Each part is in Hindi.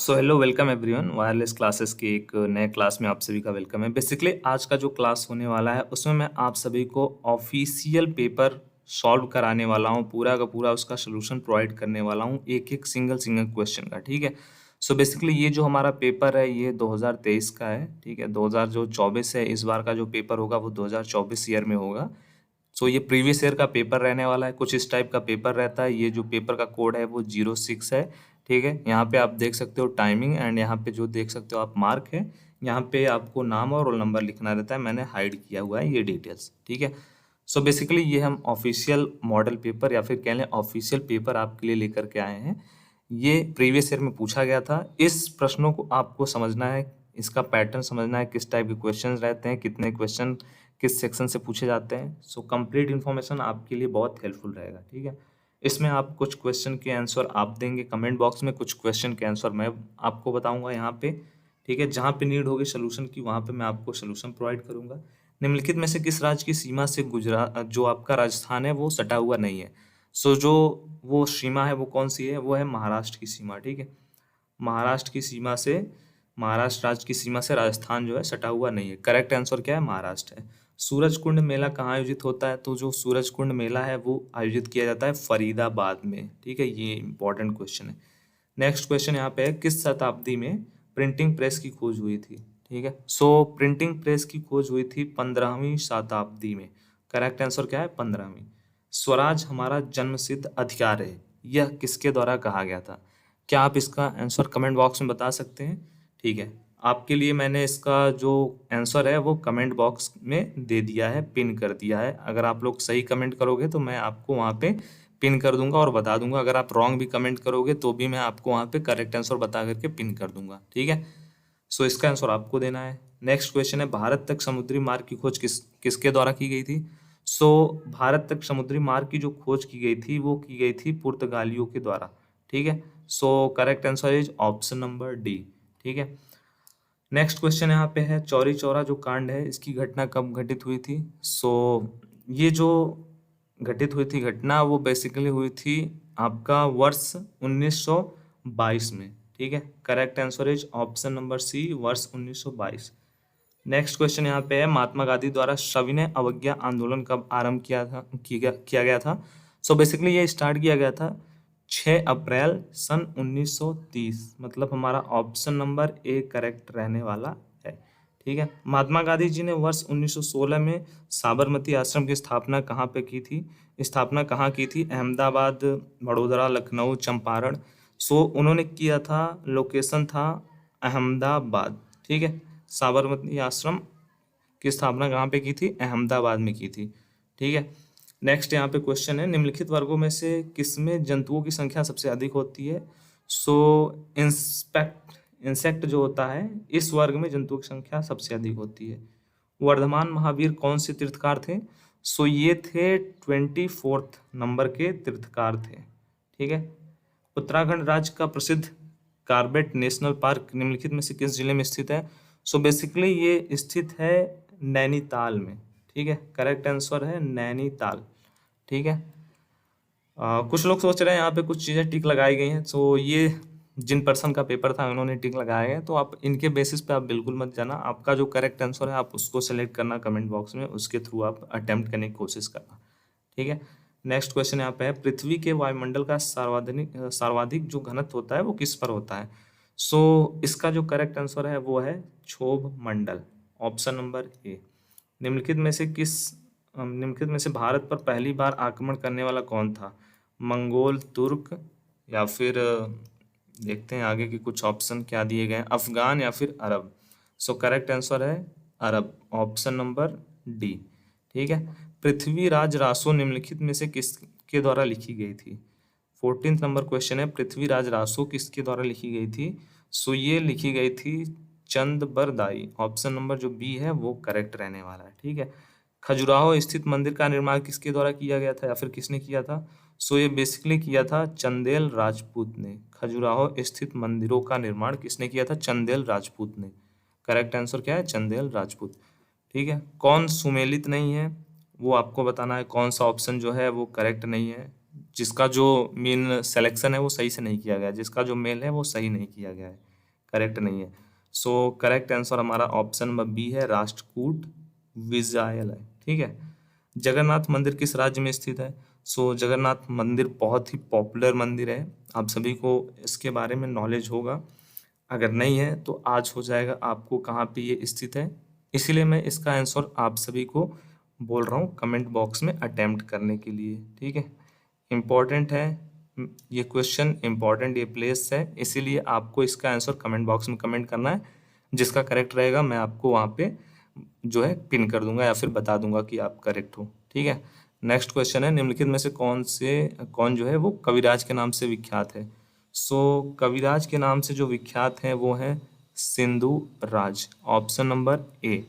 So hello welcome everyone wireless classes के एक नए क्लास में आप सभी का वेलकम है। बेसिकली आज का जो क्लास होने वाला है उसमें मैं आप सभी को ऑफिशियल पेपर सॉल्व कराने वाला हूँ, पूरा का पूरा उसका सोल्यूशन प्रोवाइड करने वाला हूँ, एक एक सिंगल सिंगल क्वेश्चन का। ठीक है। सो बेसिकली ये जो हमारा पेपर है ये 2023 का है। ठीक है। 2024 है, इस बार का जो पेपर होगा वो 2024 ईयर में होगा। सो ये प्रीवियस ईयर का पेपर रहने वाला है, कुछ इस टाइप का पेपर रहता है। ये जो पेपर का कोड है वो 06 है। ठीक है। यहाँ पे आप देख सकते हो टाइमिंग एंड यहाँ पे जो देख सकते हो आप मार्क है, यहाँ पे आपको नाम और रोल नंबर लिखना रहता है। मैंने हाइड किया हुआ है ये डिटेल्स। ठीक है। सो बेसिकली ये हम ऑफिशियल मॉडल पेपर या फिर कह लें ऑफिशियल पेपर आपके लिए लेकर के आए हैं। ये प्रीवियस ईयर में पूछा गया था। इस प्रश्नों को आपको समझना है, इसका पैटर्न समझना है, किस टाइप के क्वेश्चन रहते हैं, कितने क्वेश्चन किस सेक्शन से पूछे जाते हैं। सो कंप्लीट इन्फॉर्मेशन आपके लिए बहुत हेल्पफुल रहेगा। ठीक है। इसमें आप कुछ क्वेश्चन के आंसर आप देंगे कमेंट बॉक्स में, कुछ क्वेश्चन के आंसर मैं आपको बताऊंगा यहाँ पे। ठीक है। जहाँ पे नीड होगी सोल्यूशन की वहाँ पे मैं आपको सोल्यूशन प्रोवाइड करूंगा। निम्नलिखित में से किस राज्य की सीमा से गुजरात जो आपका राजस्थान है वो सटा हुआ नहीं है। सो जो वो सीमा है वो कौन सी है, वो है महाराष्ट्र की सीमा। ठीक है। महाराष्ट्र की सीमा से, महाराष्ट्र राज्य की सीमा से राजस्थान जो है सटा हुआ नहीं है। करेक्ट आंसर क्या है, महाराष्ट्र है। सूरज कुंड मेला कहाँ आयोजित होता है, तो जो सूरज कुंड मेला है वो आयोजित किया जाता है फरीदाबाद में। ठीक है। ये इंपॉर्टेंट क्वेश्चन है। नेक्स्ट क्वेश्चन यहाँ पे है, किस शताब्दी में प्रिंटिंग प्रेस की खोज हुई थी। ठीक है। सो प्रिंटिंग प्रेस की खोज हुई थी 15वीं शताब्दी में। करेक्ट आंसर क्या है, 15वीं। स्वराज हमारा जन्मसिद्ध अधिकार है, यह किसके द्वारा कहा गया था। क्या आप इसका आंसर कमेंट बॉक्स में बता सकते हैं। ठीक है। आपके लिए मैंने इसका जो आंसर है वो कमेंट बॉक्स में दे दिया है, पिन कर दिया है। अगर आप लोग सही कमेंट करोगे तो मैं आपको वहाँ पे पिन कर दूंगा और बता दूंगा। अगर आप रॉन्ग भी कमेंट करोगे तो भी मैं आपको वहाँ पे करेक्ट आंसर बता करके पिन कर दूंगा। ठीक है। सो इसका आंसर आपको देना है। नेक्स्ट क्वेश्चन है, भारत तक समुद्री मार्ग की खोज किसके द्वारा की गई थी। सो भारत तक समुद्री मार्ग की जो खोज की गई थी वो की गई थी पुर्तगालियों के द्वारा। ठीक है। सो correct answer is option number D. ठीक है। नेक्स्ट क्वेश्चन यहाँ पे है, चौरी चौरा जो कांड है इसकी घटना कब घटित हुई थी। सो ये जो घटित हुई थी घटना वो बेसिकली हुई थी आपका वर्ष 1922 में। ठीक है। Correct answer is option number C, वर्ष 1922। नेक्स्ट क्वेश्चन यहाँ पे है, महात्मा गांधी द्वारा सविनय अवज्ञा आंदोलन कब आरंभ किया गया था। सो बेसिकली ये स्टार्ट किया गया था 6 अप्रैल सन 1930। मतलब हमारा ऑप्शन नंबर ए करेक्ट रहने वाला है। ठीक है। महात्मा गांधी जी ने वर्ष 1916 में साबरमती आश्रम की स्थापना कहाँ पे की थी, स्थापना कहाँ की थी, अहमदाबाद, वडोदरा, लखनऊ, चंपारण। सो उन्होंने किया था, लोकेशन था अहमदाबाद। ठीक है। साबरमती आश्रम की स्थापना कहाँ पे की थी, अहमदाबाद में की थी। ठीक है। नेक्स्ट यहाँ पे क्वेश्चन है, निम्नलिखित वर्गों में से किसमें जंतुओं की संख्या सबसे अधिक होती है। सो इंसेक्ट जो होता है इस वर्ग में जंतुओं की संख्या सबसे अधिक होती है। वर्धमान महावीर कौन से तीर्थकार थे। सो ये थे 24th नंबर के तीर्थकार थे। ठीक है। उत्तराखंड राज्य का प्रसिद्ध कार्बेट नेशनल पार्क निम्नलिखित में से किस जिले में स्थित है। सो बेसिकली ये स्थित है नैनीताल में। ठीक है। करेक्ट आंसर है नैनीताल। ठीक है। कुछ लोग सोच रहे हैं यहाँ पे कुछ चीज़ें टिक लगाई गई हैं। सो ये जिन पर्सन का पेपर था उन्होंने टिक लगाए हैं, तो आप इनके बेसिस पे आप बिल्कुल मत जाना। आपका जो करेक्ट आंसर है आप उसको सेलेक्ट करना कमेंट बॉक्स में, उसके थ्रू आप अटेम्प्ट करने की कोशिश करना। ठीक है। नेक्स्ट क्वेश्चन यहाँ पे है, पृथ्वी के वायुमंडल का सर्वाधिक जो घनत्व होता है वो किस पर होता है। सो इसका जो करेक्ट आंसर है वो है क्षोभ मंडल, ऑप्शन नंबर ए। निम्नलिखित में से भारत पर पहली बार आक्रमण करने वाला कौन था, मंगोल, तुर्क या फिर देखते हैं आगे की कुछ ऑप्शन क्या दिए गए हैं, अफगान या फिर अरब। सो करेक्ट आंसर है अरब, ऑप्शन नंबर डी। ठीक है। पृथ्वीराज रासो निम्नलिखित में से किसके द्वारा लिखी गई थी। 14th नंबर क्वेश्चन है, पृथ्वीराज रासो किसके द्वारा लिखी गई थी। सो ये लिखी गई थी चंदबरदाई, ऑप्शन नंबर जो बी है वो करेक्ट रहने वाला है। ठीक है। खजुराहो स्थित मंदिर का निर्माण किसके द्वारा किया गया था या फिर किसने किया था। सो ये बेसिकली किया था चंदेल राजपूत ने। खजुराहो स्थित मंदिरों का निर्माण किसने किया था, चंदेल राजपूत ने। करेक्ट आंसर क्या है, चंदेल राजपूत। ठीक है। कौन सुमेलित नहीं है वो आपको बताना है, कौन सा ऑप्शन जो है वो करेक्ट नहीं है, जिसका जो मीन सिलेक्शन है वो सही से नहीं किया गया, जिसका जो मेल है वो सही नहीं किया गया है। करेक्ट नहीं है। सो करेक्ट आंसर हमारा ऑप्शन नंबर बी है, राष्ट्रकूट विजयालय। ठीक है। जगन्नाथ मंदिर किस राज्य में स्थित है? सो जगन्नाथ मंदिर बहुत ही पॉपुलर मंदिर है, आप सभी को इसके बारे में नॉलेज होगा। अगर नहीं है तो आज हो जाएगा आपको कहाँ पे ये स्थित है। इसीलिए मैं इसका आंसर आप सभी को बोल रहा हूँ कमेंट बॉक्स में अटेम्प्ट करने के लिए। ठीक है, इम्पॉर्टेंट है ये क्वेश्चन, इम्पॉर्टेंट ये प्लेस है, इसीलिए आपको इसका आंसर कमेंट बॉक्स में कमेंट करना है। जिसका करेक्ट रहेगा मैं आपको वहाँ पे जो है पिन कर दूंगा या फिर बता दूंगा कि आप करेक्ट हो। ठीक है। नेक्स्ट क्वेश्चन है, निम्नलिखित में से कौन जो है वो कविराज के नाम से विख्यात है? सो कविराज के नाम से जो विख्यात है वो है Sindhu Raj. Option number A.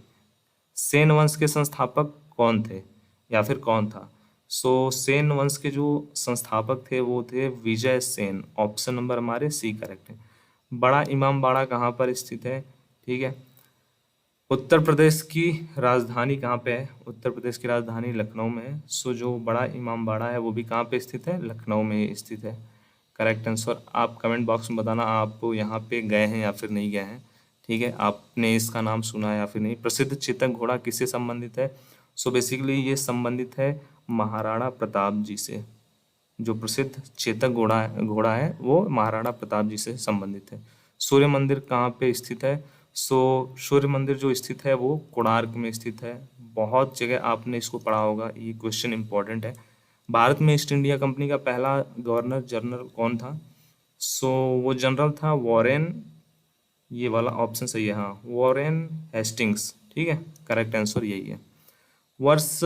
Sen वंश के संस्थापक कौन थे या फिर कौन था? सो सेन वंश के जो संस्थापक थे वो थे विजय सेन। ऑप्शन नंबर हमारे सी करेक्ट है। बड़ा इमामबाड़ा कहाँ पर स्थित है? ठीक है, उत्तर प्रदेश की राजधानी कहाँ पे है? उत्तर प्रदेश की राजधानी लखनऊ में है। सो जो बड़ा इमामबाड़ा है वो भी कहाँ पे स्थित है? लखनऊ में ही स्थित है। करेक्ट आंसर आप कमेंट बॉक्स में बताना, आप यहाँ पे गए हैं या फिर नहीं गए हैं। ठीक है, आपने इसका नाम सुना है या फिर नहीं। प्रसिद्ध चेतक घोड़ा किससे संबंधित है? सो बेसिकली ये संबंधित है महाराणा प्रताप जी से। जो प्रसिद्ध चेतक घोड़ा है वो महाराणा प्रताप जी से संबंधित है। सूर्य मंदिर कहाँ पे स्थित है? सो सूर्य मंदिर जो स्थित है वो कोणार्क में स्थित है। बहुत जगह आपने इसको पढ़ा होगा, ये क्वेश्चन इंपॉर्टेंट है। भारत में ईस्ट इंडिया कंपनी का पहला गवर्नर जनरल कौन था? सो वो जनरल था वॉरेन, ये वाला ऑप्शन सही है, हाँ, वॉरेन हेस्टिंग्स। ठीक है, करेक्ट आंसर यही है। वर्ष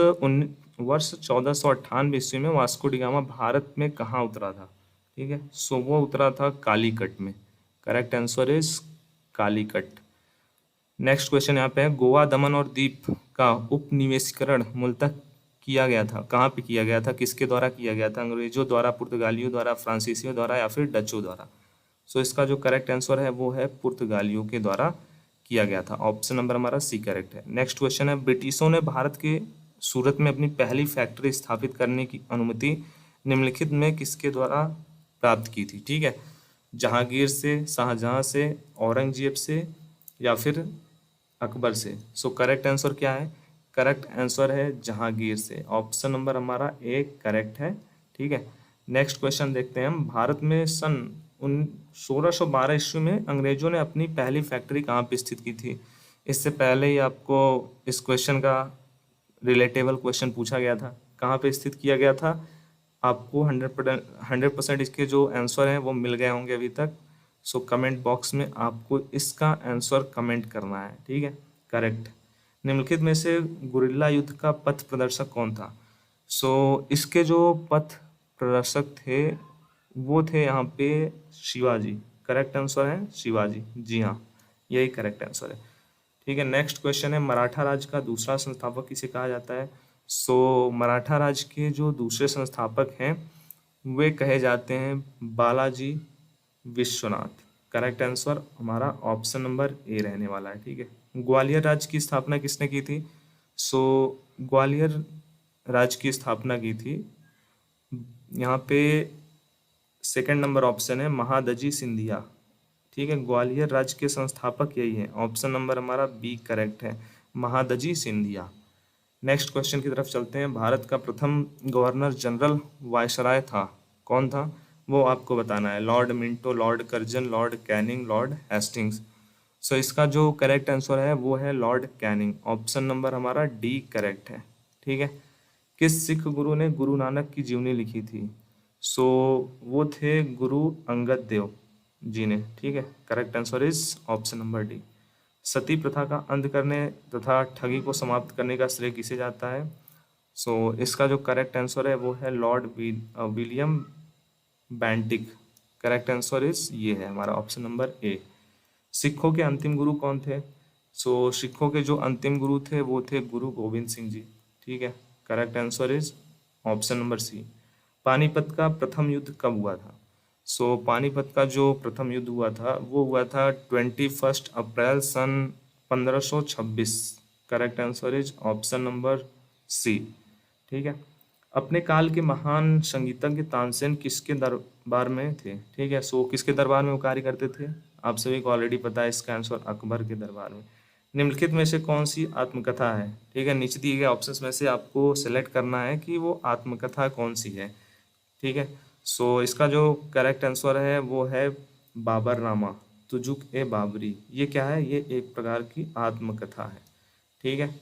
1498 ईस्वी में वास्को डी गामा भारत में कहाँ उतरा था? ठीक है, सो वो उतरा था कालीकट में। Correct answer is Calicut. Next question यहाँ पे है, गोवा, दमन और दीप का उपनिवेशीकरण मूलतः किया गया था, कहाँ पे किया गया था, किसके द्वारा किया गया था? अंग्रेजों द्वारा, पुर्तगालियों द्वारा, फ्रांसीसियों द्वारा या फिर डचों द्वारा? सो इसका जो करेक्ट आंसर है वो है पुर्तगालियों के द्वारा किया गया था। ऑप्शन नंबर हमारा सी करेक्ट है। नेक्स्ट क्वेश्चन है, ब्रिटिशों ने भारत के सूरत में अपनी पहली फैक्ट्री स्थापित करने की अनुमति निम्नलिखित में किसके द्वारा प्राप्त की थी? ठीक है, जहांगीर से, शाहजहां से, औरंगजेब से या फिर अकबर से? सो करेक्ट आंसर क्या है? करेक्ट आंसर है जहांगीर से। ऑप्शन नंबर हमारा ए करेक्ट है। ठीक है, नेक्स्ट क्वेश्चन देखते हैं हम। भारत में सन 1612 ईस्वी में अंग्रेजों ने अपनी पहली फैक्ट्री कहाँ पे स्थित की थी? इससे पहले ही आपको इस क्वेश्चन का रिलेटेबल क्वेश्चन पूछा गया था, कहाँ पे स्थित किया गया था? आपको 100% इसके जो आंसर हैं वो मिल गए होंगे अभी तक। सो कमेंट बॉक्स में आपको इसका आंसर कमेंट करना है। ठीक है, करेक्ट। निम्नलिखित में से गुरिल्ला युद्ध का पथ प्रदर्शक कौन था? सो इसके जो पथ प्रदर्शक थे वो थे यहाँ पे शिवाजी। करेक्ट आंसर है शिवाजी, जी हाँ, यही करेक्ट आंसर है। ठीक है, नेक्स्ट क्वेश्चन है, मराठा राज्य का दूसरा संस्थापक किसे कहा जाता है? सो मराठा राज्य के जो दूसरे संस्थापक हैं वे कहे जाते हैं बालाजी विश्वनाथ। करेक्ट आंसर हमारा ऑप्शन नंबर ए रहने वाला है। ठीक है, ग्वालियर राज्य की स्थापना किसने की थी? सो ग्वालियर राज्य की स्थापना की थी, यहाँ पे सेकंड नंबर ऑप्शन है महादजी सिंधिया। ठीक है, ग्वालियर राज्य के संस्थापक यही है। ऑप्शन नंबर हमारा बी करेक्ट है, महादजी सिंधिया। नेक्स्ट क्वेश्चन की तरफ चलते हैं। भारत का प्रथम गवर्नर जनरल वायसराय था, कौन था? वो आपको बताना है, Lord Minto, Lord Curzon, Lord Canning, Lord Hastings. So इसका जो करेक्ट आंसर है वो है लॉर्ड कैनिंग। ऑप्शन नंबर हमारा डी करेक्ट है। ठीक है, किस सिख गुरु ने गुरु नानक की जीवनी लिखी थी? सो वो थे गुरु अंगद देव जी ने। ठीक है, correct answer is option number D. Sati प्रथा का अंत करने तथा ठगी को समाप्त करने का श्रेय किसे जाता है? सो इसका जो करेक्ट आंसर है वो है Lord William Bentinck. Correct answer is ये है हमारा ऑप्शन नंबर ए। सिखों के अंतिम गुरु कौन थे? सो सिखों के जो अंतिम गुरु थे वो थे गुरु गोविंद सिंह जी। ठीक है, correct answer is option number C. Panipat का प्रथम युद्ध कब हुआ था? सो पानीपत का जो प्रथम युद्ध हुआ था वो हुआ था 21 अप्रैल सन 1526। Correct answer is option number C. ठीक है, अपने काल के महान संगीतज्ञ तानसेन किसके दरबार में थे? ठीक है, सो किसके दरबार में वो कार्य करते थे? आप सभी को ऑलरेडी पता है, इसका आंसर अकबर के दरबार में। निम्नलिखित में से कौन सी आत्मकथा है? ठीक है, नीचे दिए गए ऑप्शंस में से आपको सेलेक्ट करना है कि वो आत्मकथा कौन सी है। ठीक है, सो इसका जो करेक्ट आंसर है वो है बाबरनामा, तुजुक ए बाबरी। ये क्या है? ये एक प्रकार की आत्मकथा है। ठीक है,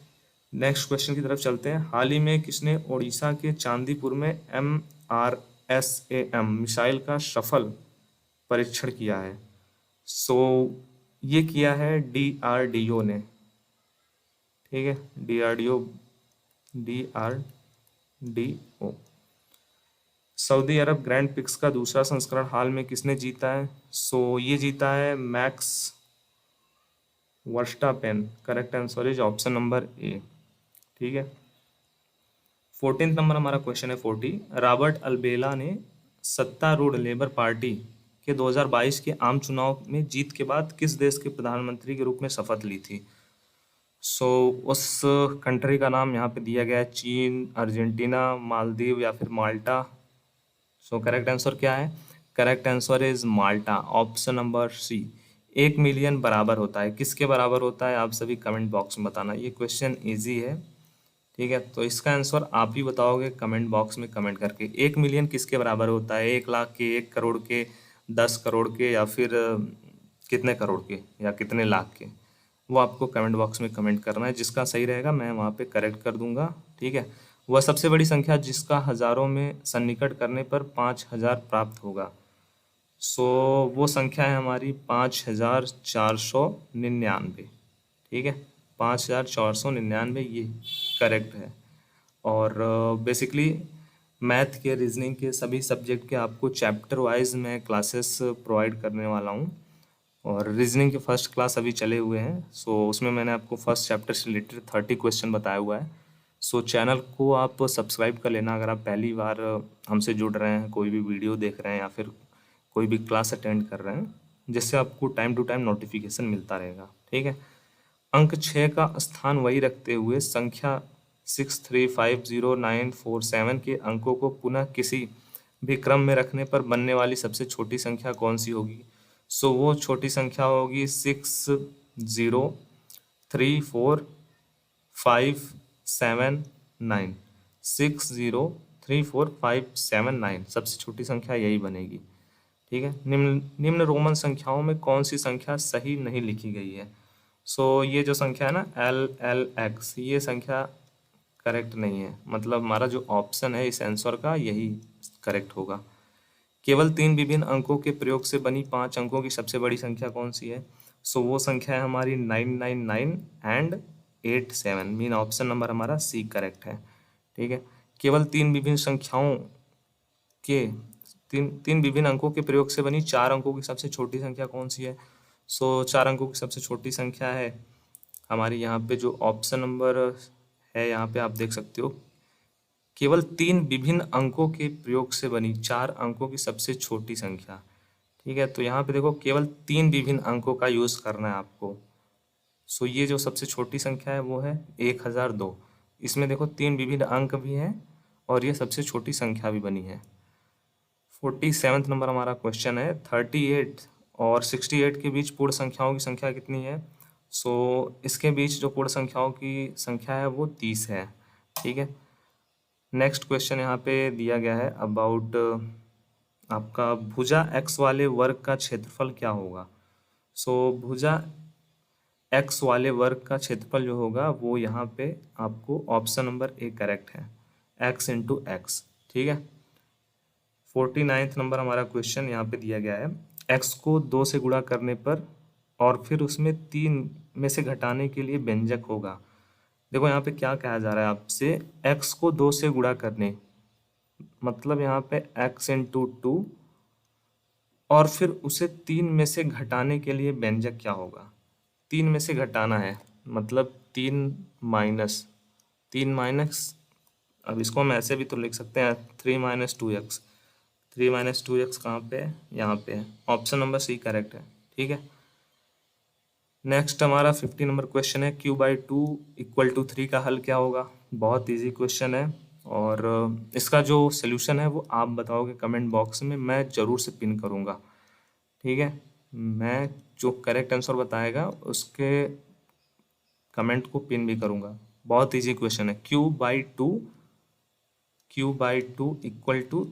नेक्स्ट क्वेश्चन की तरफ चलते हैं। हाल ही में किसने ओडिशा के चांदीपुर में MRSAM मिसाइल का सफल परीक्षण किया है? सो ये किया है DRDO ने। ठीक है, DRDO। सऊदी अरब ग्रैंड पिक्स का दूसरा संस्करण हाल में किसने जीता है? सो ये जीता है max Verstappen. Correct answer is option number ए। ठीक है, 14 नंबर हमारा क्वेश्चन है 40। रॉबर्ट अल्बेला ने सत्तारूढ़ लेबर पार्टी के 2022 के आम चुनाव में जीत के बाद किस देश के प्रधानमंत्री के रूप में शपथ ली थी? सो उस कंट्री का नाम यहाँ पे दिया गया है चीन, अर्जेंटीना, मालदीव या फिर माल्टा। सो करेक्ट आंसर क्या है? Correct answer is Malta, option number C. 1 million बराबर होता है, किसके बराबर होता है? आप सभी कमेंट बॉक्स में बताना। ये क्वेश्चन इजी है। ठीक है, तो इसका आंसर आप ही बताओगे कमेंट बॉक्स में कमेंट करके। 1 मिलियन किसके बराबर होता है? 1 लाख के, 1 करोड़ के, 10 करोड़ के, या फिर कितने करोड़ के या कितने लाख के? वो आपको कमेंट बॉक्स में कमेंट करना है। जिसका सही रहेगा मैं वहाँ पे करेक्ट कर दूंगा। ठीक है, वह सबसे बड़ी संख्या जिसका हजारों में सन्निकट करने पर 5,000 प्राप्त होगा। सो वो संख्या है हमारी 5,499। ठीक है, 5,499 ये करेक्ट है। और बेसिकली मैथ के, रीजनिंग के सभी सब्जेक्ट के आपको चैप्टर वाइज मैं क्लासेस प्रोवाइड करने वाला हूँ। और रीजनिंग के फर्स्ट क्लास अभी चले हुए हैं। सो उसमें मैंने आपको फर्स्ट चैप्टर से रिलेटेड 30 क्वेश्चन बताया हुआ है। सो चैनल को आप सब्सक्राइब कर लेना अगर आप पहली बार हमसे जुड़ रहे हैं, कोई भी वीडियो देख रहे हैं या फिर कोई भी क्लास अटेंड कर रहे हैं, जिससे आपको टाइम टू टाइम नोटिफिकेशन मिलता रहेगा। ठीक है, अंक 6 का स्थान वही रखते हुए संख्या 6350947 के अंकों को पुनः किसी भी क्रम में रखने पर बनने वाली सबसे छोटी संख्या कौन सी होगी? सो वो छोटी संख्या होगी 6034579। 6034579 सबसे छोटी संख्या यही बनेगी। ठीक है, निम्न निम्न रोमन संख्याओं में कौन सी संख्या सही नहीं लिखी गई है? सो ये जो संख्या है ना LLX, ये संख्या करेक्ट नहीं है। मतलब हमारा जो ऑप्शन है इस आंसर का यही करेक्ट होगा। केवल 3 विभिन्न अंकों के प्रयोग से बनी 5 अंकों की सबसे बड़ी संख्या कौन सी है? सो वो संख्या है हमारी 999 एंड 87। मीन ऑप्शन नंबर हमारा सी करेक्ट है। ठीक है, केवल 3 विभिन्न संख्याओं के तीन विभिन्न अंकों के प्रयोग से बनी 4 अंकों की सबसे छोटी संख्या कौन सी है? सो 4 अंकों की सबसे छोटी संख्या है हमारी, यहाँ पे जो ऑप्शन नंबर है यहाँ पे आप देख सकते हो, केवल 3 विभिन्न अंकों के प्रयोग से बनी 4 अंकों की सबसे छोटी संख्या। ठीक है, तो यहाँ पे देखो केवल 3 विभिन्न अंकों का यूज़ करना है आपको। सो ये जो सबसे छोटी संख्या है वो है 1002। इसमें देखो 3 विभिन्न अंक भी हैं और ये सबसे छोटी संख्या भी बनी है। 47 नंबर हमारा क्वेश्चन है। 38 और 68 के बीच पूर्ण संख्याओं की संख्या कितनी है? सो इसके बीच जो पूर्ण संख्याओं की संख्या है वो 30 है। ठीक है, नेक्स्ट क्वेश्चन यहाँ पे दिया गया है अबाउट आपका भुजा x वाले वर्ग का क्षेत्रफल क्या होगा? सो भुजा x वाले वर्ग का क्षेत्रफल जो होगा वो यहाँ पे आपको ऑप्शन नंबर ए करेक्ट है, x इंटू एक्स। ठीक है, 49 नंबर हमारा क्वेश्चन यहाँ पे दिया गया है। x को 2 से गुणा करने पर और फिर उसमें 3 में से घटाने के लिए व्यंजक होगा। देखो यहाँ पे क्या कहा जा रहा है आपसे, x को 2 से गुणा करने, मतलब यहाँ पे x इंटू 2 और फिर उसे 3 में से घटाने के लिए व्यंजक क्या होगा? 3 में से घटाना है मतलब 3 माइनस, अब इसको हम ऐसे भी तो लिख सकते हैं 3 माइनस 2x। 3 माइनस 2x कहाँ पे है? यहाँ पे है, ऑप्शन नंबर सी करेक्ट है। ठीक है, नेक्स्ट हमारा 50 नंबर क्वेश्चन है, q/2 = 3 का हल क्या होगा? बहुत इजी क्वेश्चन है। और इसका जो सॉल्यूशन है वो आप बताओगे कमेंट बॉक्स में, मैं ज़रूर से पिन करूँगा। ठीक है, मैं जो करेक्ट आंसर बताएगा उसके कमेंट को पिन भी करूँगा। बहुत इजी क्वेश्चन है। Q by two equal to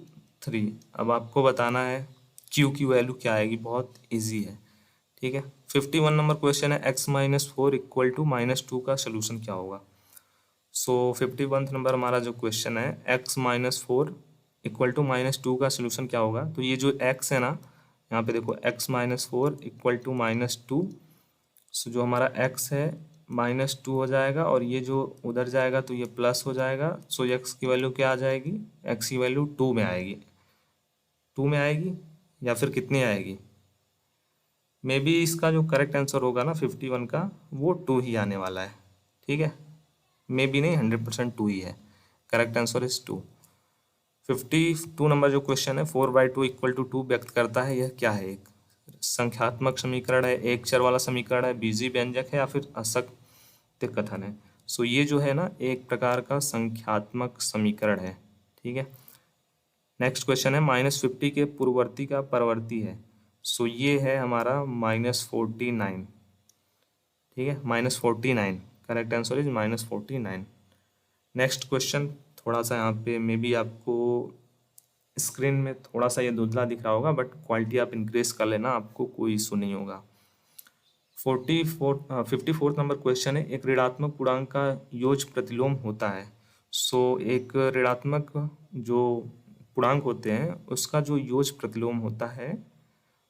3। अब आपको बताना है क्यू की वैल्यू क्या आएगी, बहुत इजी है। ठीक है, 51 नंबर क्वेश्चन है, x-4 इक्वल टू -2 का सोल्यूशन क्या होगा। सो 51 नंबर हमारा जो क्वेश्चन है, x-4 इक्वल टू -2 का सोल्यूशन क्या होगा। तो ये जो x है ना, यहाँ पे देखो x-4 इक्वल टू -2। सो जो हमारा x है -2 हो जाएगा, और ये जो उधर जाएगा तो ये प्लस हो जाएगा। सो x की वैल्यू क्या आ जाएगी, x की वैल्यू 2 में आएगी। 2 में आएगी या फिर कितनी आएगी, मे बी इसका जो करेक्ट आंसर होगा ना 51 का, वो 2 ही आने वाला है। ठीक है, मे बी नहीं, 100% 2 ही है। Correct answer is 2। 52 नंबर जो क्वेश्चन है, 4/2 इक्वल टू 2 व्यक्त करता है, यह क्या है। एक संख्यात्मक समीकरण है, एक चर वाला समीकरण है, बीजीय व्यंजक है, या फिर असत्य कथन है। सो ये जो है ना एक प्रकार का संख्यात्मक समीकरण है। ठीक है, नेक्स्ट क्वेश्चन है, -50 के पूर्ववर्ती का परवर्ती है। सो ये है हमारा -49। ठीक है, -49, correct answer is -49। Next question, थोड़ा सा यहाँ पे मे बी आपको स्क्रीन में थोड़ा सा ये धुंधला दिख रहा होगा, बट क्वालिटी आप इंक्रीज कर लेना, आपको कोई इशू नहीं होगा। 54 नंबर क्वेश्चन है, एक ऋणात्मक पूर्णांक का योज प्रतिलोम होता है। सो एक ऋणात्मक जो पूर्णांक होते हैं उसका जो योज प्रतिलोम होता है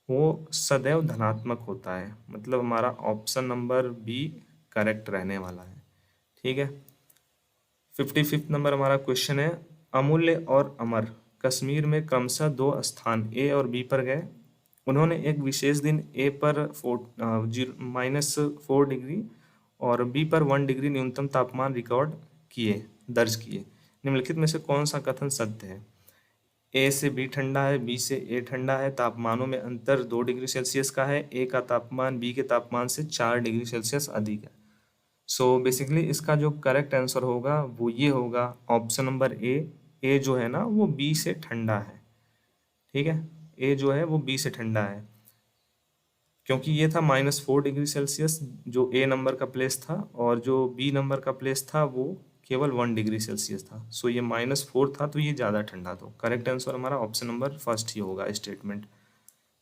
वो सदैव धनात्मक होता है। मतलब हमारा ऑप्शन नंबर बी करेक्ट रहने वाला है। ठीक है, 55 नंबर हमारा क्वेश्चन है, अमूल्य और अमर कश्मीर में क्रमशः 2 स्थान ए और बी पर गए। उन्होंने एक विशेष दिन ए पर -4 डिग्री और बी पर 1 डिग्री न्यूनतम तापमान रिकॉर्ड दर्ज किए। निम्नलिखित में से कौन सा कथन सत्य है। ए से बी ठंडा है, बी से ए ठंडा है, तापमानों में अंतर 2 डिग्री सेल्सियस का है, ए का तापमान बी के तापमान से 4 डिग्री सेल्सियस अधिक है। सो बेसिकली इसका जो करेक्ट आंसर होगा वो ये होगा, ऑप्शन नंबर ए जो है ना वो बी से ठंडा है। ठीक है, ए जो है वो बी से ठंडा है, क्योंकि ये था -4 डिग्री सेल्सियस जो ए नंबर का प्लेस था, और जो बी नंबर का प्लेस था वो केवल 1 डिग्री सेल्सियस था। सो ये -4 था तो ये ज़्यादा ठंडा था। करेक्ट आंसर हमारा ऑप्शन नंबर फर्स्ट ही होगा स्टेटमेंट।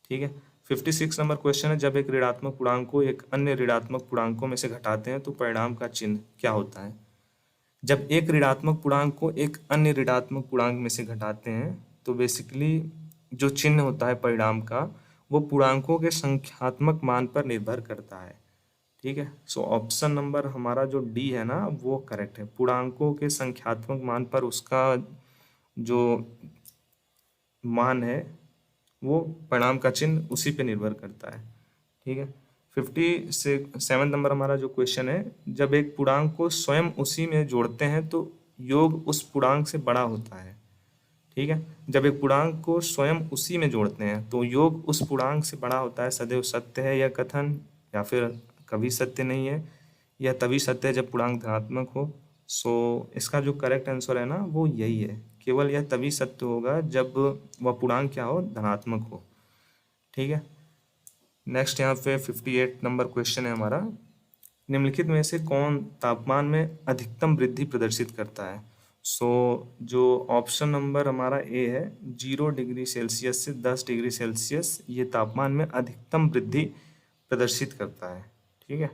ठीक है, 56 नंबर क्वेश्चन है, जब एक ऋणात्मक पूर्णांक को एक अन्य ऋणात्मक पूर्णांकों में से घटाते हैं तो परिणाम का चिन्ह क्या होता है। जब एक ऋणात्मक पूर्णांक को एक अन्य ऋणात्मक पूर्णांक में से घटाते हैं तो बेसिकली जो चिन्ह होता है परिणाम का, वो पूर्णांकों के संख्यात्मक मान पर निर्भर करता है। ठीक है, सो ऑप्शन नंबर हमारा जो डी है ना वो करेक्ट है। पूर्णांकों के संख्यात्मक मान पर उसका जो मान है वो परिणाम का चिन्ह उसी पे निर्भर करता है। ठीक है, 57 नंबर हमारा जो क्वेश्चन है, जब एक पूर्णांक को स्वयं उसी में जोड़ते हैं तो योग उस पूर्णांक से बड़ा होता है। ठीक है, जब एक पूर्णांक को स्वयं उसी में जोड़ते हैं तो योग उस पूर्णांक से बड़ा होता है। सदैव सत्य है यह कथन, या फिर कभी सत्य नहीं है, यह तभी सत्य है जब पूर्णांक धनात्मक हो। सो इसका जो करेक्ट आंसर है ना वो यही है, केवल यह तभी सत्य होगा जब वह पूर्णांक क्या हो, धनात्मक हो। ठीक है, नेक्स्ट यहाँ पे 58 नंबर क्वेश्चन है हमारा, निम्नलिखित में से कौन तापमान में अधिकतम वृद्धि प्रदर्शित करता है। सो जो ऑप्शन नंबर हमारा ए है, 0 डिग्री सेल्सियस से 10 डिग्री सेल्सियस ये तापमान में अधिकतम वृद्धि प्रदर्शित करता है। ठीक है,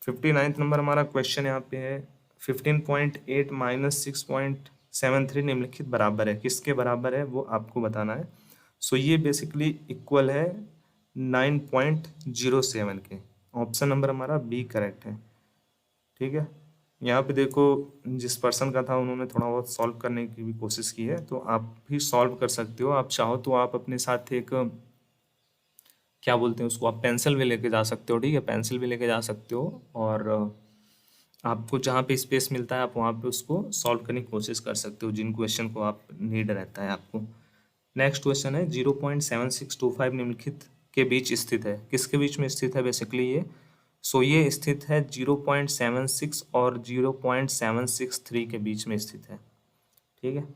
59 नंबर हमारा क्वेश्चन यहाँ पे है, 15.8 - 6.73 निम्नलिखित बराबर है, किसके बराबर है वो आपको बताना है। सो ये बेसिकली इक्वल है 9.07 के। ऑप्शन नंबर हमारा बी करेक्ट है। ठीक है, यहाँ पे देखो जिस पर्सन का था उन्होंने थोड़ा बहुत सॉल्व करने की भी कोशिश की है, तो आप भी सॉल्व कर सकते हो। आप चाहो तो आप अपने साथ एक क्या बोलते हैं उसको, आप पेंसिल भी लेके जा सकते हो। ठीक है, पेंसिल भी लेके जा सकते हो, और आपको जहाँ पे स्पेस मिलता है आप वहाँ पे उसको सॉल्व करने की कोशिश कर सकते हो, जिन क्वेश्चन को आप नीड रहता है आपको। नेक्स्ट क्वेश्चन है, 0.7625 निम्नलिखित के बीच स्थित है, किसके बीच में स्थित है बेसिकली ये। सो ये स्थित है 0.76 और 0.763 के बीच में स्थित है। ठीक है।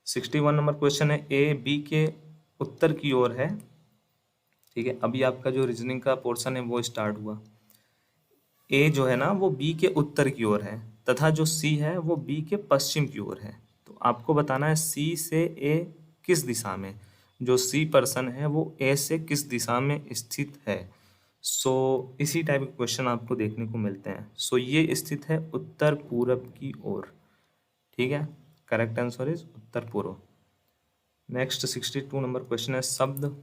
61 नंबर क्वेश्चन है, ए बी के उत्तर की ओर है। ठीक है, अभी आपका जो रीजनिंग का पोर्शन है वो स्टार्ट हुआ। ए जो है ना वो बी के उत्तर की ओर है तथा जो सी है वो बी के पश्चिम की ओर है। तो आपको बताना है सी से ए किस दिशा में, जो सी पर्सन है वो ए से किस दिशा में स्थित है। सो इसी टाइप के क्वेश्चन आपको देखने को मिलते हैं। सो ये स्थित है उत्तर पूरब की ओर। ठीक है, करेक्ट आंसर इज उत्तर पूर्व। नेक्स्ट 62 नंबर क्वेश्चन है, शब्द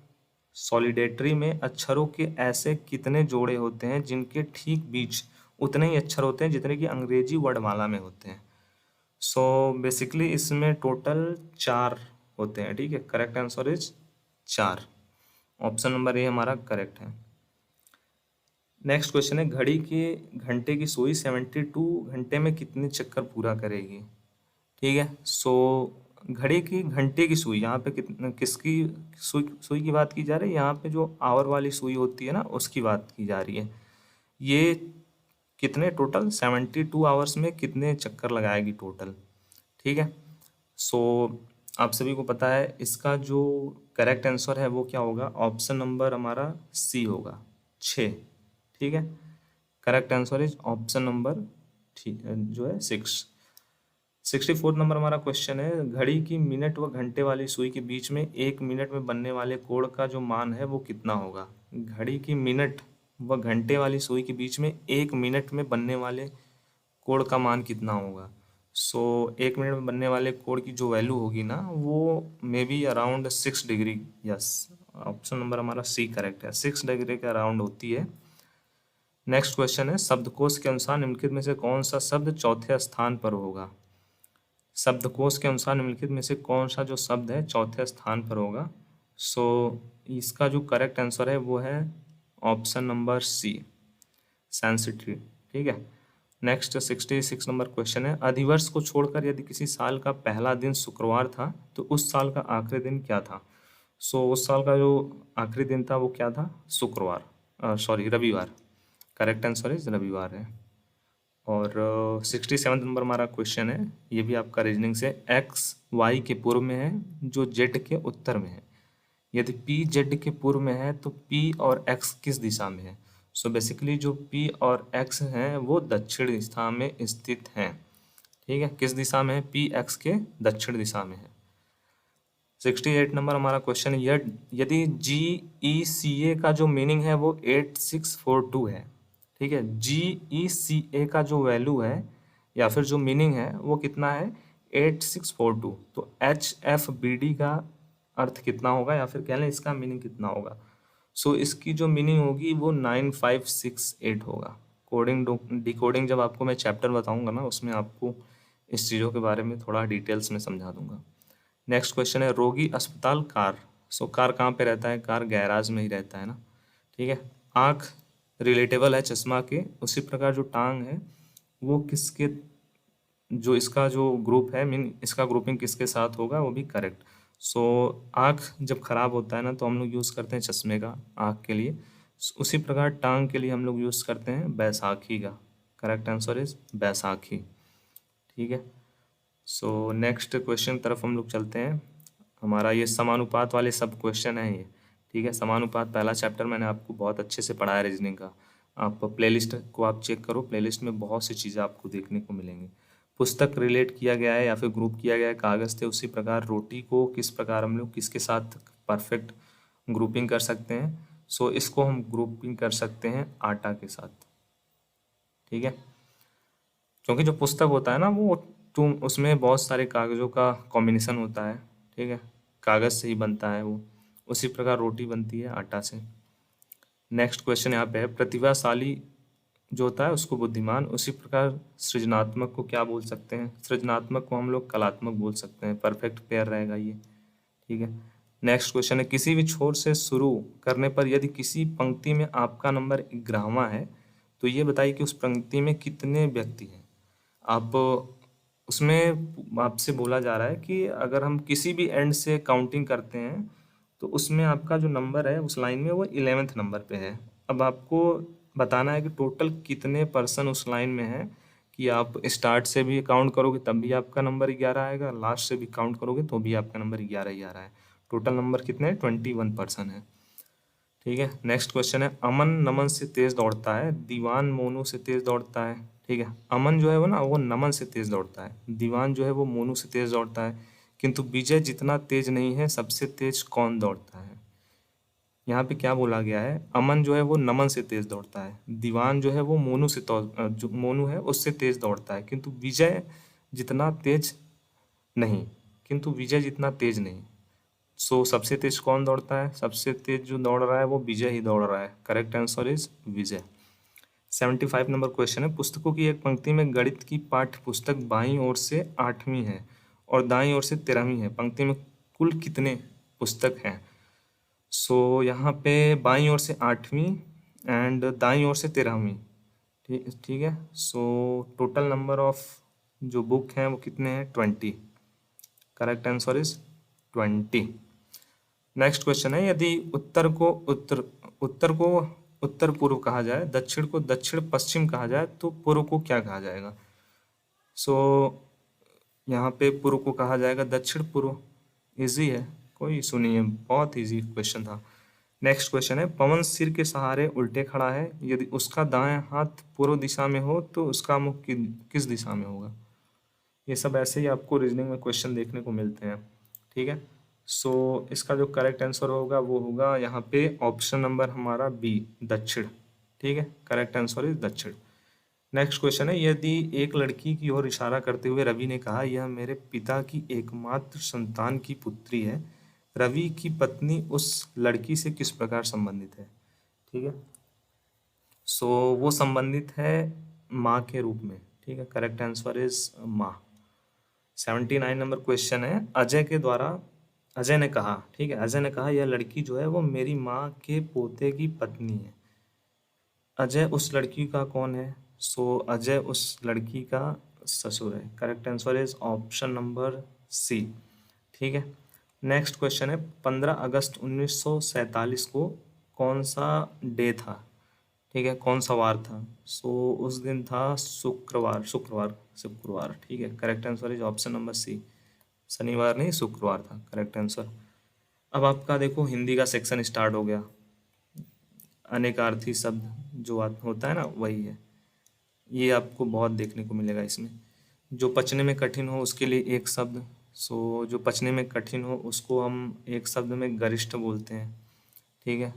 सॉलिडेटरी में अक्षरों के ऐसे कितने जोड़े होते हैं जिनके ठीक बीच उतने ही अक्षर होते हैं जितने कि अंग्रेजी वर्णमाला में होते हैं। सो बेसिकली इसमें टोटल 4 होते हैं। ठीक है, correct answer is 4। Option number ए हमारा करेक्ट है। नेक्स्ट क्वेश्चन है, घड़ी के घंटे की सुई 72 घंटे में कितने चक्कर पूरा करेगी। ठीक है, सो घड़ी की घंटे की सुई, यहाँ पे कितने किसकी सुई की बात की जा रही है, यहाँ पे जो आवर वाली सुई होती है ना उसकी बात की जा रही है। ये कितने टोटल 72 आवर्स में कितने चक्कर लगाएगी टोटल। ठीक है, सो आप सभी को पता है इसका जो करेक्ट आंसर है वो क्या होगा, ऑप्शन नंबर हमारा सी होगा, 6। ठीक है, correct answer is option number ठीक जो है 6। 64 नंबर हमारा क्वेश्चन है, घड़ी की मिनट व घंटे वाली सुई के बीच में 1 मिनट में बनने वाले कोण का जो मान है वो कितना होगा। घड़ी की मिनट व घंटे वाली सुई के बीच में 1 मिनट में बनने वाले कोण का मान कितना होगा। सो 1 मिनट में बनने वाले कोण की जो वैल्यू होगी ना वो may be around 6 degree. Yes, option number हमारा सी करेक्ट है, 6 डिग्री के अराउंड होती है। नेक्स्ट क्वेश्चन है, शब्दकोश के अनुसार निम्नलिखित में से कौन सा शब्द चौथे स्थान पर होगा। शब्दकोश के अनुसार निम्नलिखित में से कौन सा जो शब्द है चौथे स्थान पर होगा। सो इसका जो करेक्ट आंसर है वो है ऑप्शन नंबर सी, सेंसिटिव। ठीक है, नेक्स्ट 66 नंबर क्वेश्चन है, अधिवर्ष को छोड़कर यदि किसी साल का पहला दिन शुक्रवार था तो उस साल का आखिरी दिन क्या था। सो उस साल का जो आखिरी दिन था वो क्या था, शुक्रवार, सॉरी रविवार। करेक्ट आंसर इज रविवार है। और 67 नंबर हमारा क्वेश्चन है, ये भी आपका रीजनिंग से, एक्स वाई के पूर्व में है जो जेड के उत्तर में है, यदि पी जेड के पूर्व में है तो पी और एक्स किस दिशा में है। सो बेसिकली जो पी और एक्स हैं वो दक्षिण दिशा में स्थित हैं। ठीक है, किस दिशा में है, पी एक्स के दक्षिण दिशा में है। 68 नंबर हमारा क्वेश्चन है, यदि जी ई सी ए का जो मीनिंग है वो 8642 है। ठीक है, जी ई सी ए का जो वैल्यू है या फिर जो मीनिंग है वो कितना है, 8642। तो एच एफ बी डी का अर्थ कितना होगा या फिर कह लें इसका मीनिंग कितना होगा। सो इसकी जो मीनिंग होगी वो 9568 होगा। कोडिंग डिकोडिंग जब आपको मैं चैप्टर बताऊंगा ना उसमें आपको इस चीज़ों के बारे में थोड़ा डिटेल्स में समझा दूंगा। नेक्स्ट क्वेश्चन है, रोगी अस्पताल कार। सो कार कहाँ पे रहता है, कार गैराज में ही रहता है ना। ठीक है, आँख रिलेटेबल है चश्मा के, उसी प्रकार जो टांग है वो किसके, जो इसका जो ग्रुप है मीन इसका ग्रुपिंग किसके साथ होगा वो भी करेक्ट। सो आँख जब खराब होता है ना तो हम लोग यूज़ करते हैं चश्मे का आँख के लिए, उसी प्रकार टांग के लिए हम लोग यूज़ करते हैं बैसाखी का। Correct answer is Baisakhi. ठीक है, सो नेक्स्ट क्वेश्चन तरफ हम लोग चलते हैं। हमारा ये समानुपात वाले सब क्वेश्चन हैं ये। ठीक है, समानुपात पहला चैप्टर मैंने आपको बहुत अच्छे से पढ़ाया रीजनिंग का। आप प्लेलिस्ट को आप चेक करो, प्लेलिस्ट में बहुत सी चीज़ें आपको देखने को मिलेंगी। पुस्तक रिलेट किया गया है या फिर ग्रुप किया गया है कागज़ थे, उसी प्रकार रोटी को किस प्रकार हम लोग किसके साथ परफेक्ट ग्रुपिंग कर सकते हैं। सो इसको हम ग्रुपिंग कर सकते हैं आटा के साथ। ठीक है, क्योंकि जो पुस्तक होता है ना वो तुम उसमें बहुत सारे कागज़ों का कॉम्बिनेशन होता है। ठीक है, कागज़ से ही बनता है वो, उसी प्रकार रोटी बनती है आटा से। नेक्स्ट क्वेश्चन यहाँ पे है, प्रतिभाशाली जो होता है उसको बुद्धिमान, उसी प्रकार सृजनात्मक को क्या बोल सकते हैं, सृजनात्मक को हम लोग कलात्मक बोल सकते हैं। परफेक्ट पेयर रहेगा ये। ठीक है, नेक्स्ट क्वेश्चन है, किसी भी छोर से शुरू करने पर यदि किसी पंक्ति में आपका नंबर 11वां है तो ये बताइए कि उस पंक्ति में कितने व्यक्ति हैं। आप उसमें आपसे बोला जा रहा है कि अगर हम किसी भी एंड से काउंटिंग करते हैं तो उसमें आपका जो नंबर है उस लाइन में वो 11वें नंबर पे है। अब आपको बताना है कि टोटल कितने पर्सन उस लाइन में हैं कि आप स्टार्ट से भी काउंट करोगे तब भी आपका नंबर 11 आएगा, लास्ट से भी काउंट करोगे तो भी आपका नंबर 11 ही आ रहा है। टोटल नंबर कितने हैं? 21% है। ठीक है, नेक्स्ट क्वेश्चन है, अमन नमन से तेज दौड़ता है, दीवान मोनू से तेज दौड़ता है। ठीक है, अमन जो है वो ना वो नमन से तेज दौड़ता है, दीवान जो है वो मोनू से तेज दौड़ता है, किंतु विजय जितना तेज नहीं है, सबसे तेज कौन दौड़ता है? यहाँ पे क्या बोला गया है, अमन जो है वो नमन से तेज दौड़ता है, दीवान जो है वो मोनू से जो मोनू है उससे तेज दौड़ता है, किंतु विजय जितना तेज नहीं, किंतु विजय जितना तेज नहीं। सो सबसे तेज कौन दौड़ता है? सबसे तेज जो दौड़ रहा है वो विजय ही दौड़ रहा है। Correct answer is Vijay. 75 number question है, पुस्तकों की एक पंक्ति में गणित की पाठ्य पुस्तक बाईं ओर से 8वीं है और दाईं ओर से 13वीं है, पंक्ति में कुल कितने पुस्तक हैं? सो यहाँ पे बाईं ओर से 8वीं एंड दाईं ओर से 13वीं। ठीक ठीक है, सो टोटल नंबर ऑफ जो बुक हैं वो कितने हैं? 20। Correct answer is 20। Next question है, यदि उत्तर को उत्तर पूर्व कहा जाए, दक्षिण को दक्षिण पश्चिम कहा जाए, तो पूर्व को क्या कहा जाएगा? सो यहाँ पे पूर्व को कहा जाएगा दक्षिण पूर्व। इजी है, कोई इशू नहीं है, बहुत इजी क्वेश्चन था। नेक्स्ट क्वेश्चन है, पवन सिर के सहारे उल्टे खड़ा है, यदि उसका दाएं हाथ पूर्व दिशा में हो तो उसका मुख किस दिशा में होगा? ये सब ऐसे ही आपको रीजनिंग में क्वेश्चन देखने को मिलते हैं। ठीक है, सो इसका जो करेक्ट आंसर होगा वो होगा यहाँ पे ऑप्शन नंबर हमारा बी, दक्षिण। ठीक है, करेक्ट आंसर इज दक्षिण। नेक्स्ट क्वेश्चन है, यदि एक लड़की की ओर इशारा करते हुए रवि ने कहा, यह मेरे पिता की एकमात्र संतान की पुत्री है, रवि की पत्नी उस लड़की से किस प्रकार संबंधित है? ठीक है, सो वो संबंधित है माँ के रूप में। ठीक है, करेक्ट आंसर इज माँ। 79 नंबर क्वेश्चन है, अजय ने कहा, ठीक है, अजय ने कहा यह लड़की जो है वो मेरी माँ के पोते की पत्नी है, अजय उस लड़की का कौन है? सो अजय उस लड़की का ससुर है। Correct answer is option number C. ठीक है, नेक्स्ट क्वेश्चन है, 15 अगस्त 1947 को कौन सा डे था? ठीक है, कौन सा वार था? सो उस दिन था शुक्रवार, शुक्रवार। ठीक है, correct answer is option number C, शनिवार नहीं शुक्रवार था। Correct answer. अब आपका देखो हिंदी का सेक्शन स्टार्ट हो गया। अनेकार्थी शब्द जो होता है ना वही है, ये आपको बहुत देखने को मिलेगा इसमें। जो पचने में कठिन हो उसके लिए एक शब्द, सो जो पचने में कठिन हो उसको हम एक शब्द में गरिष्ठ बोलते हैं। ठीक है,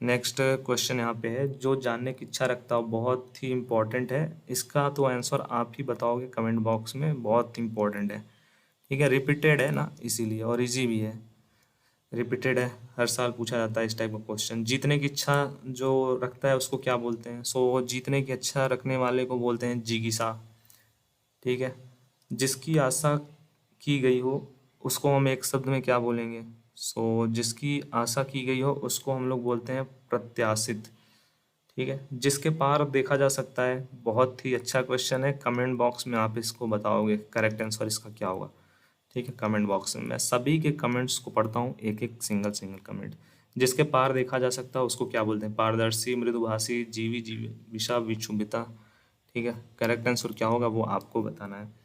नेक्स्ट क्वेश्चन यहाँ पे है, जो जानने की इच्छा रखता हो, बहुत ही इम्पोर्टेंट है, इसका तो आंसर आप ही बताओगे कमेंट बॉक्स में, बहुत इम्पोर्टेंट है। ठीक है, रिपीटेड है ना इसीलिए, और इजी भी है। रिपीटेड है, हर साल पूछा जाता है इस टाइप का क्वेश्चन। जीतने की इच्छा जो रखता है उसको क्या बोलते हैं? सो जीतने की इच्छा रखने वाले को बोलते हैं जिगीसा। ठीक है, जिसकी आशा की गई हो उसको हम एक शब्द में क्या बोलेंगे? सो जिसकी आशा की गई हो उसको हम लोग बोलते हैं प्रत्याशित। ठीक है, जिसके पार देखा जा सकता है, बहुत ही अच्छा क्वेश्चन है, कमेंट बॉक्स में आप इसको बताओगे करेक्ट आंसर इसका क्या होगा। ठीक है, कमेंट बॉक्स में मैं सभी के कमेंट्स को पढ़ता हूँ, एक एक सिंगल कमेंट। जिसके पार देखा जा सकता है उसको क्या बोलते हैं? पारदर्शी, मृदुभाषी, जीवी जीवी विषा विक्षुभिता। ठीक है, करेक्ट आंसर क्या होगा वो आपको बताना है।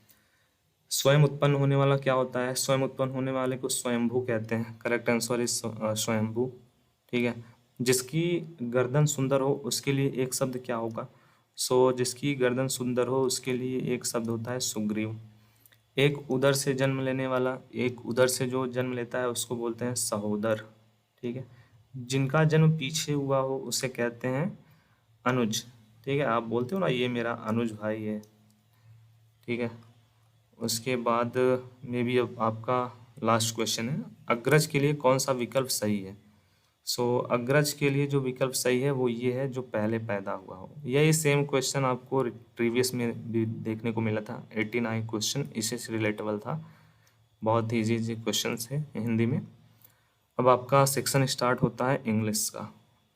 स्वयं उत्पन्न होने वाला क्या होता है? स्वयं उत्पन्न होने वाले को स्वयंभू कहते हैं। करेक्ट आंसर इज स्वयंभू। ठीक है, जिसकी गर्दन सुंदर हो उसके लिए एक शब्द क्या होगा? सो जिसकी गर्दन सुंदर हो उसके लिए एक शब्द होता है सुग्रीव। एक उदर से जन्म लेने वाला, एक उदर से जो जन्म लेता है उसको बोलते हैं सहोदर। ठीक है, जिनका जन्म पीछे हुआ हो उसे कहते हैं अनुज। ठीक है, आप बोलते हो ना ये मेरा अनुज भाई है। ठीक है, उसके बाद में भी अब आपका लास्ट क्वेश्चन है, अग्रज के लिए कौन सा विकल्प सही है? सो अग्रज के लिए जो विकल्प सही है वो ये है, जो पहले पैदा हुआ हो। यही सेम क्वेश्चन आपको प्रीवियस में भी देखने को मिला था, 89 क्वेश्चन इसी से रिलेटेबल था, बहुत ही इजी क्वेश्चन है हिंदी में। अब आपका सेक्शन स्टार्ट होता है इंग्लिश का।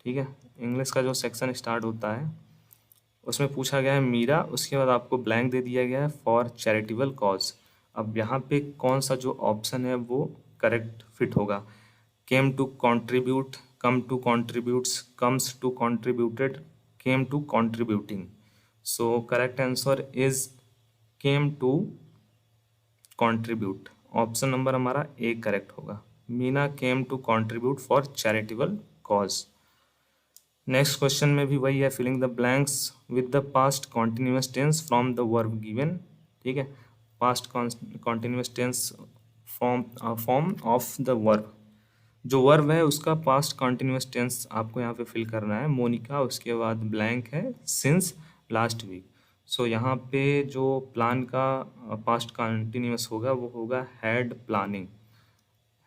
ठीक है, इंग्लिश का जो सेक्शन स्टार्ट होता है उसमें पूछा गया है मीरा, उसके बाद आपको ब्लैंक दे दिया गया है फॉर चैरिटेबल कॉज। अब यहाँ पे कौन सा जो ऑप्शन है वो करेक्ट फिट होगा? Came to contribute, come to contributes, comes to contributed, came to contributing. So correct answer is came to contribute, option number हमारा ए करेक्ट होगा। Meena came to contribute for charitable cause. Next question में भी वही है, filling the blanks with the past continuous tense from the verb given. ठीक है, past continuous tense form of the verb, जो वर्ब है उसका पास्ट कॉन्टिन्यूस टेंस आपको यहाँ पे फिल करना है। मोनिका, उसके बाद ब्लैंक है सिंस लास्ट वीक। सो यहाँ पे जो प्लान का पास्ट कॉन्टिन्यूस होगा वो होगा हैड प्लानिंग।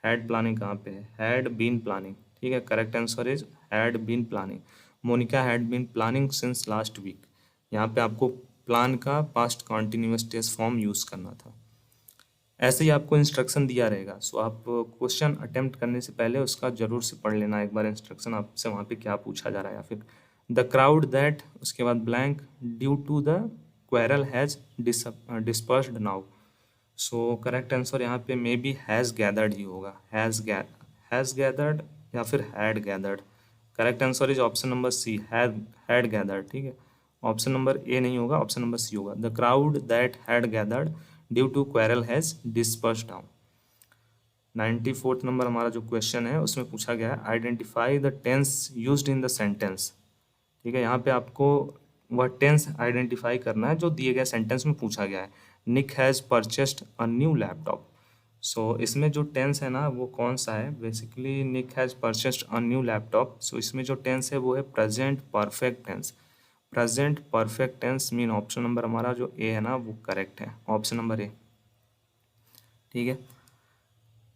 हैड प्लानिंग कहाँ पे है, हैड बीन प्लानिंग। ठीक है, correct answer is had been planning. Monica had been planning since last week. यहाँ पे आपको प्लान का past continuous tense form use करना था। ऐसे ही आपको इंस्ट्रक्शन दिया रहेगा, सो आप क्वेश्चन अटेम्प्ट करने से पहले उसका जरूर से पढ़ लेना एक बार, इंस्ट्रक्शन आपसे वहाँ पे क्या पूछा जा रहा है। या फिर द क्राउड दैट, उसके बाद blank due to the quarrel has dispersed now. So correct answer यहाँ पे मे बी हैज़ गैदर्ड ही होगा, हैज़ गैदर्ड या फिर had gathered. Correct answer is option number C, had gathered. ठीक है, ऑप्शन नंबर ए नहीं होगा, ऑप्शन नंबर सी होगा। The crowd that had gathered due to quarrel has dispersed now. 94th number हमारा जो क्वेश्चन है उसमें पूछा गया है, identify the tense used in the sentence. ठीक है, यहाँ पे आपको वह टेंस आइडेंटिफाई करना है जो दिए गए सेंटेंस में पूछा गया है। Nick has purchased a new laptop. So इसमें जो टेंस है ना वो कौन सा है, basically Nick has purchased a new laptop. So इसमें जो टेंस है वो है present perfect tense. Present perfect tense mean option number हमारा जो ए है ना वो करेक्ट है, ऑप्शन नंबर ए। ठीक है,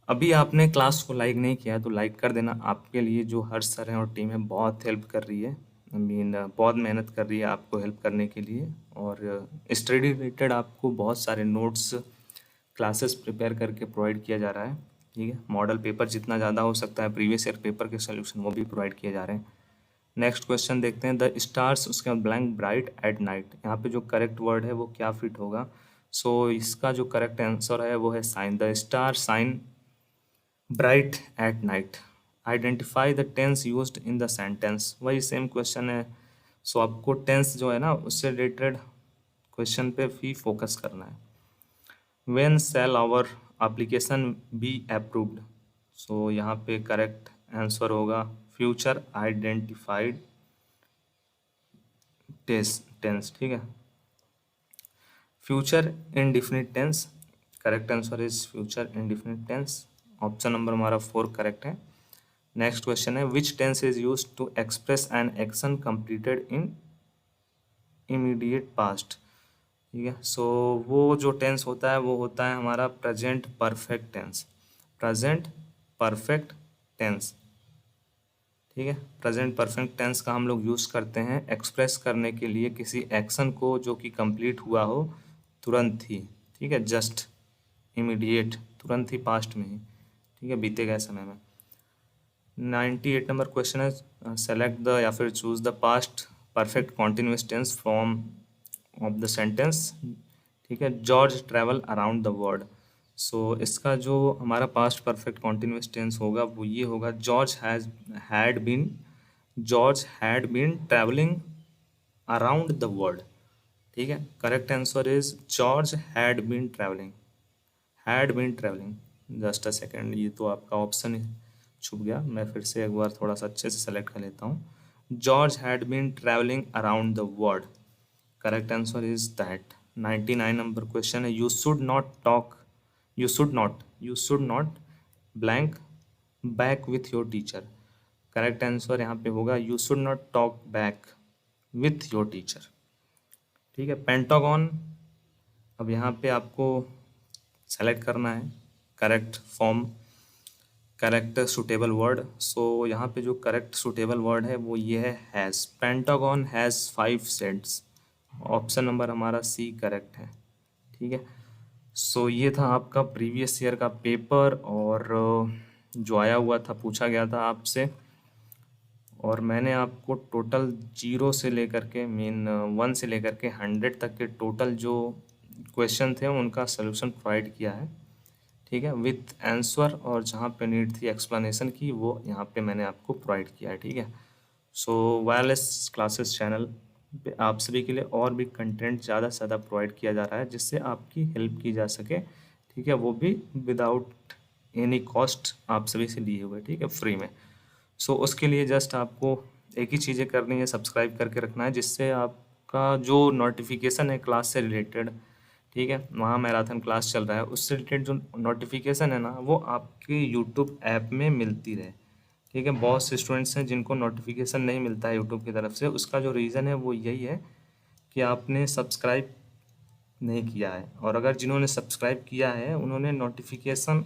अभी आपने क्लास को लाइक नहीं किया तो लाइक कर देना। आपके लिए जो हर सर हैं और टीम है बहुत हेल्प कर रही है, आई मीन बहुत मेहनत कर रही है आपको हेल्प करने के लिए। और स्टडी रिलेटेड आपको बहुत सारे नोट्स क्लासेस प्रिपेयर करके प्रोवाइड किया जा रहा है। ठीक है, मॉडल पेपर जितना ज़्यादा हो सकता है, प्रीवियस ईयर पेपर के सोल्यूशन वो भी प्रोवाइड किए जा रहे हैं। नेक्स्ट क्वेश्चन देखते हैं, द स्टार्स, उसके बाद ब्लैंक ब्राइट एट नाइट। यहाँ पे जो करेक्ट वर्ड है वो क्या फिट होगा। सो इसका जो करेक्ट आंसर है वो है shine, the star shine bright at night. Identify the tense used in the sentence, वही सेम क्वेश्चन है। सो आपको टेंस जो है ना उससे रिलेटेड क्वेश्चन पे भी फोकस करना है। When shall our application be approved. So यहाँ पे करेक्ट आंसर होगा फ्यूचर आइडेंटिफाइड टेंस। ठीक है, future indefinite tense, correct answer is future indefinite tense. Option number हमारा 4 करेक्ट है। नेक्स्ट क्वेश्चन है, which tense is use to express an action completed in immediate past. ठीक है, सो वो जो टेंस होता है वो होता है हमारा present perfect tense. Present perfect tense. ठीक है, प्रेजेंट परफेक्ट टेंस का हम लोग यूज़ करते हैं एक्सप्रेस करने के लिए किसी एक्शन को जो कि कंप्लीट हुआ हो तुरंत ही। ठीक है, जस्ट इमीडिएट, तुरंत ही, पास्ट में ही। ठीक है, बीते गए समय में। 98 नंबर क्वेश्चन है, सेलेक्ट द या फिर choose the past perfect continuous tense form of the sentence. ठीक है, George travel around the world. So इसका जो हमारा पास्ट परफेक्ट कॉन्टिन्यूस टेंस होगा वो ये होगा, George had been travelling around the world. ठीक है, correct answer is George had been travelling. Just a second, ये तो आपका ऑप्शन छुप गया, मैं फिर से एक बार थोड़ा सा अच्छे से सेलेक्ट कर लेता हूँ। George had been travelling around the world, correct answer is that. 99 number question है, you should not blank back with your teacher. Correct answer यहाँ पे होगा you should not talk back with your teacher. ठीक है, पेंटागन, अब यहाँ पे आपको सेलेक्ट करना है correct form, correct suitable word. So यहाँ पे जो करेक्ट सुटेबल वर्ड है वो ये है has. Pentagon has 5 sets, option number हमारा सी करेक्ट है। ठीक है, सो ये था आपका प्रीवियस ईयर का पेपर, और जो आया हुआ था, पूछा गया था आपसे, और मैंने आपको टोटल 0 से लेकर के मीन 1 से लेकर के 100 तक के टोटल जो क्वेश्चन थे उनका सलूशन प्रोवाइड किया है। ठीक है, विथ आंसर, और जहाँ पे नीड थी एक्सप्लेनेशन की वो यहाँ पे मैंने आपको प्रोवाइड किया है। ठीक है, सो वायरलेस क्लासेस चैनल पे आप सभी के लिए और भी कंटेंट ज़्यादा से ज़्यादा प्रोवाइड किया जा रहा है, जिससे आपकी हेल्प की जा सके, ठीक है, वो भी विदाउट एनी कॉस्ट आप सभी से लिए हुए, ठीक है, फ्री में। सो उसके लिए जस्ट आपको एक ही चीज़ें करनी है, सब्सक्राइब करके रखना है, जिससे आपका जो नोटिफिकेशन है क्लास से रिलेटेड, ठीक है, वहाँ मैराथन क्लास चल रहा है, उससे रिलेटेड जो नोटिफिकेशन है ना, वो आपके यूट्यूब ऐप में मिलती रहे, ठीक है। बहुत से स्टूडेंट्स हैं जिनको नोटिफिकेशन नहीं मिलता है यूट्यूब की तरफ से, उसका जो रीज़न है वो यही है कि आपने सब्सक्राइब नहीं किया है, और अगर जिन्होंने सब्सक्राइब किया है उन्होंने नोटिफिकेशन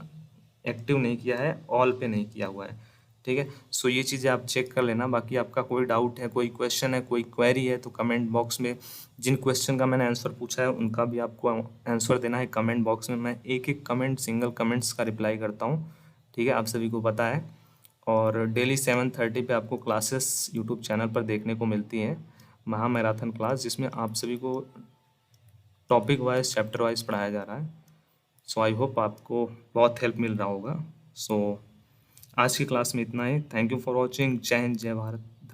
एक्टिव नहीं किया है, ऑल पे नहीं किया हुआ है, ठीक है। सो ये चीज़ें आप चेक कर लेना। बाकी आपका कोई डाउट है, कोई क्वेश्चन है, कोई क्वेरी है, तो कमेंट बॉक्स में जिन क्वेश्चन का मैंने आंसर पूछा है उनका भी आपको आंसर देना है कमेंट बॉक्स में। मैं एक एक कमेंट, सिंगल कमेंट्स का रिप्लाई करता हूँ, ठीक है, आप सभी को पता है। और डेली 7:30 पे आपको क्लासेस यूट्यूब चैनल पर देखने को मिलती हैं, महा मैराथन क्लास, जिसमें आप सभी को टॉपिक वाइज, चैप्टर वाइज पढ़ाया जा रहा है। सो आई होप आपको बहुत हेल्प मिल रहा होगा। सो आज की क्लास में इतना ही। Thank you for watching. जय हिंद, जय भारत।